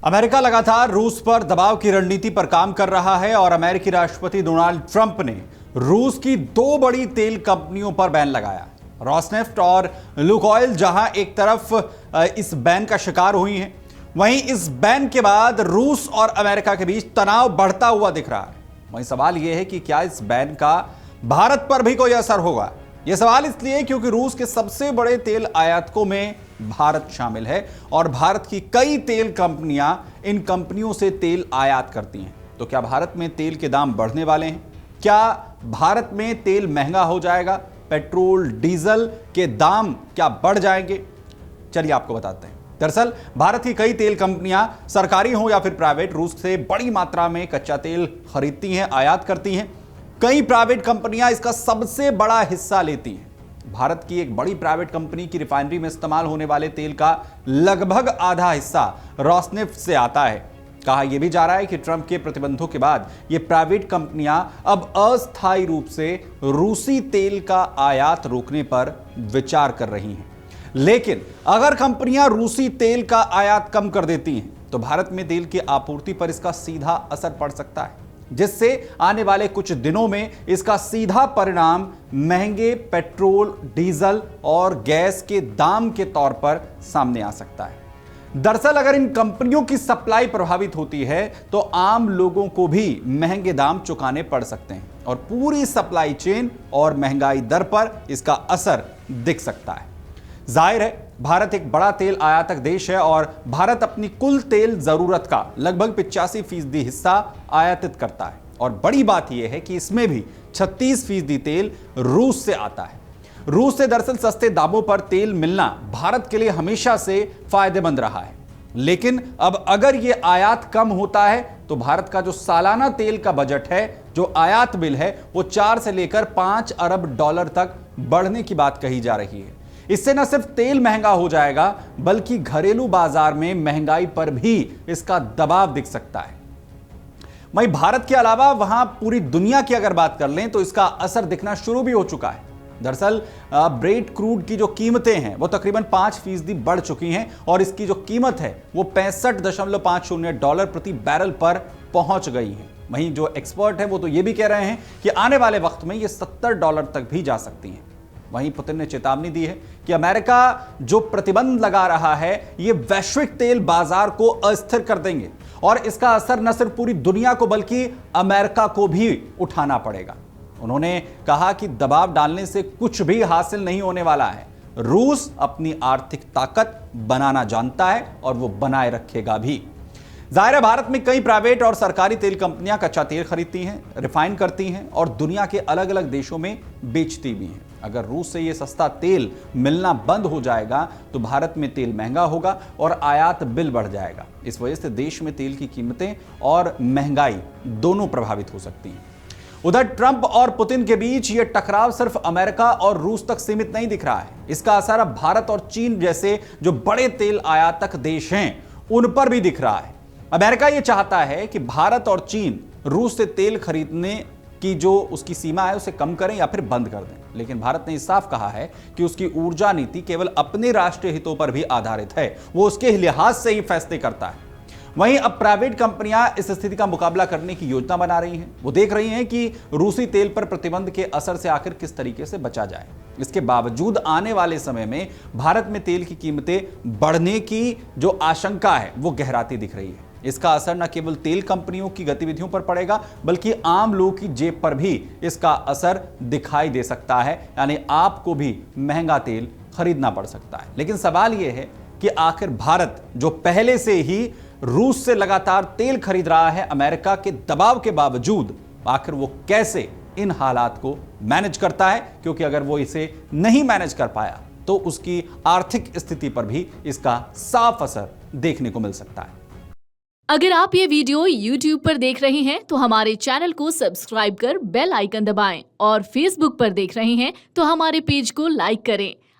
America लगातार रूस पर दबाव की रणनीति पर काम कर रहा है और अमेरिकी राष्ट्रपति डोनाल्ड ट्रंप ने रूस की दो बड़ी तेल कंपनियों पर बैन लगाया। रोसनेफ्ट और लुकोइल जहां एक तरफ इस बैन का शिकार हुई हैं, वहीं इस बैन के बाद रूस और अमेरिका के बीच तनाव बढ़ता हुआ दिख रहा है। वहीं सवाल यह है कि क्या इस बैन का भारत पर भी कोई असर होगा। यह सवाल इसलिए क्योंकि रूस के सबसे बड़े तेल आयातकों में भारत शामिल है और भारत की कई तेल कंपनियां इन कंपनियों से तेल आयात करती हैं। तो क्या भारत में तेल के दाम बढ़ने वाले हैं? क्या भारत में तेल महंगा हो जाएगा? पेट्रोल डीजल के दाम क्या बढ़ जाएंगे? चलिए आपको बताते हैं। दरअसल भारत की कई तेल कंपनियां सरकारी हो या फिर प्राइवेट रूस से बड़ी मात्रा में कच्चा तेल खरीदती हैं, आयात करती हैं। कई प्राइवेट कंपनियां इसका सबसे बड़ा हिस्सा लेती हैं। भारत की एक बड़ी प्राइवेट कंपनी की रिफाइनरी में इस्तेमाल होने वाले तेल का लगभग आधा हिस्सा रोसनेफ्ट से आता है। कहा यह भी जा रहा है कि ट्रंप के प्रतिबंधों के बाद ये प्राइवेट कंपनियां अब अस्थायी रूप से रूसी तेल का आयात रोकने पर विचार कर रही हैं। लेकिन अगर कंपनियां रूसी तेल का आयात कम कर देती हैं तो भारत में तेल की आपूर्ति पर इसका सीधा असर पड़ सकता है, जिससे आने वाले कुछ दिनों में इसका सीधा परिणाम महंगे पेट्रोल डीजल और गैस के दाम के तौर पर सामने आ सकता है। दरअसल अगर इन कंपनियों की सप्लाई प्रभावित होती है तो आम लोगों को भी महंगे दाम चुकाने पड़ सकते हैं और पूरी सप्लाई चेन और महंगाई दर पर इसका असर दिख सकता है। जाहिर है भारत एक बड़ा तेल आयातक देश है और भारत अपनी कुल तेल जरूरत का लगभग 85% हिस्सा आयातित करता है और बड़ी बात यह है कि इसमें भी 36% तेल रूस से आता है। रूस से दरअसल सस्ते दामों पर तेल मिलना भारत के लिए हमेशा से फायदेमंद रहा है, लेकिन अब अगर यह आयात कम होता है तो भारत का जो सालाना तेल का बजट है, जो आयात बिल है, वो 4 से लेकर 5 अरब डॉलर तक बढ़ने की बात कही जा रही है। इससे न सिर्फ तेल महंगा हो जाएगा बल्कि घरेलू बाजार में महंगाई पर भी इसका दबाव दिख सकता है। वहीं भारत के अलावा वहां पूरी दुनिया की अगर बात कर लें तो इसका असर दिखना शुरू भी हो चुका है। दरअसल ब्रेंट क्रूड की जो कीमतें हैं वो तकरीबन 5% बढ़ चुकी हैं और इसकी जो कीमत है वो 65.50 डॉलर प्रति बैरल पर पहुंच गई है। वहीं जो एक्सपर्ट है वो तो ये भी कह रहे हैं कि आने वाले वक्त में ये $70 तक भी जा सकती हैं। वहीं पुतिन ने चेतावनी दी है कि अमेरिका जो प्रतिबंध लगा रहा है ये वैश्विक तेल बाजार को अस्थिर कर देंगे और इसका असर न सिर्फ पूरी दुनिया को बल्कि अमेरिका को भी उठाना पड़ेगा। उन्होंने कहा कि दबाव डालने से कुछ भी हासिल नहीं होने वाला है। रूस अपनी आर्थिक ताकत बनाना जानता है और वो बनाए रखेगा भी। जाहिर है भारत में कई प्राइवेट और सरकारी तेल कंपनियां कच्चा तेल खरीदती हैं, रिफाइन करती हैं और दुनिया के अलग अलग देशों में बेचती भी हैं। अगर रूस से ये सस्ता तेल मिलना बंद हो जाएगा तो भारत में तेल महंगा होगा और आयात बिल बढ़ जाएगा। इस वजह से देश में तेल की कीमतें और महंगाई दोनों प्रभावित हो सकती हैं। उधर ट्रंप और पुतिन के बीच यह टकराव सिर्फ अमेरिका और रूस तक सीमित नहीं दिख रहा है। इसका असर अब भारत और चीन जैसे जो बड़े तेल आयातक देश हैं उन पर भी दिख रहा है। अमेरिका यह चाहता है कि भारत और चीन रूस से तेल खरीदने की जो उसकी सीमा है उसे कम करें या फिर बंद कर दें, लेकिन भारत ने साफ कहा है कि उसकी ऊर्जा नीति केवल अपने राष्ट्रीय हितों पर भी आधारित है, वो उसके लिहाज से ही फैसले करता है। वहीं अब प्राइवेट कंपनियां इस स्थिति का मुकाबला करने की योजना बना रही हैं। वो देख रही हैं कि रूसी तेल पर प्रतिबंध के असर से आखिर किस तरीके से बचा जाए। इसके बावजूद आने वाले समय में भारत में तेल की कीमतें बढ़ने की जो आशंका है वो गहराती दिख रही है। इसका असर न केवल तेल कंपनियों की गतिविधियों पर पड़ेगा बल्कि आम लोगों की जेब पर भी इसका असर दिखाई दे सकता है, यानी आपको भी महंगा तेल खरीदना पड़ सकता है। लेकिन सवाल यह है कि आखिर भारत जो पहले से ही रूस से लगातार तेल खरीद रहा है अमेरिका के दबाव के बावजूद, आखिर वो कैसे इन हालात को मैनेज करता है, क्योंकि अगर वो इसे नहीं मैनेज कर पाया तो उसकी आर्थिक स्थिति पर भी इसका साफ असर देखने को मिल सकता है। अगर आप ये वीडियो YouTube पर देख रहे हैं तो हमारे चैनल को सब्सक्राइब कर बेल आइकन दबाएं और Facebook पर देख रहे हैं तो हमारे पेज को लाइक करें।